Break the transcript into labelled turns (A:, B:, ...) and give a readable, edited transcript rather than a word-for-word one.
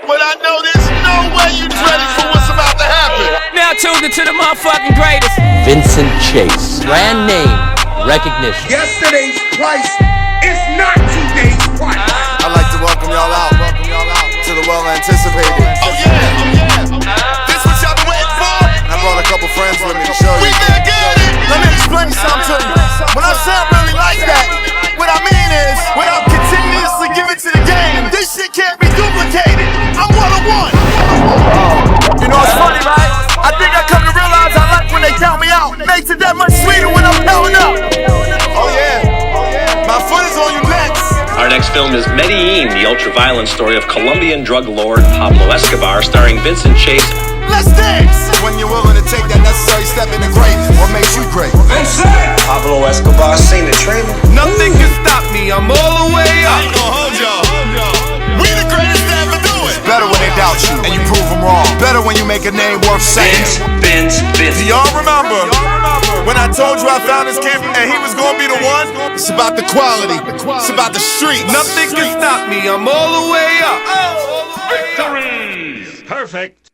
A: but I know there's no way you're ready for what's about to happen.
B: Now tuned into the motherfucking greatest.
C: Vincent Chase, brand name recognition.
D: Yesterday's price is not today's price.
E: I'd like to welcome y'all out to the well-anticipated.
A: Oh yeah. This what y'all been waiting for?
E: I brought a couple friends with me to show you.
A: We gonna get it.
E: Let me explain something to you. When I say I really like that, what I mean is, without continuously giving to the game, this shit can't be duplicated. I'm one-on-one. You know it's funny, right? I think I come to realize I like when they count me out. Makes it that much sweeter when I'm counting up. Oh yeah. My foot is on you next.
F: Our next film is Medellín, the ultra-violent story of Colombian drug lord Pablo Escobar, starring Vincent Chase.
E: Let's dance! When you're willing to take that necessary step into great, what makes you great?
G: Pablo Escobar, seen the trailer.
D: Nothing can stop me, I'm all the way
A: I
D: up.
A: ain't gonna hold y'all. We the greatest to ever do it.
E: Better when they doubt you and you prove them wrong. Better when you make a name worth saying.
G: Vince.
E: Do y'all remember when I told you I found this kid and he was gonna be the one? It's about the quality. It's about the streets.
D: Nothing can stop me, I'm all the way up.
H: Victory! Perfect.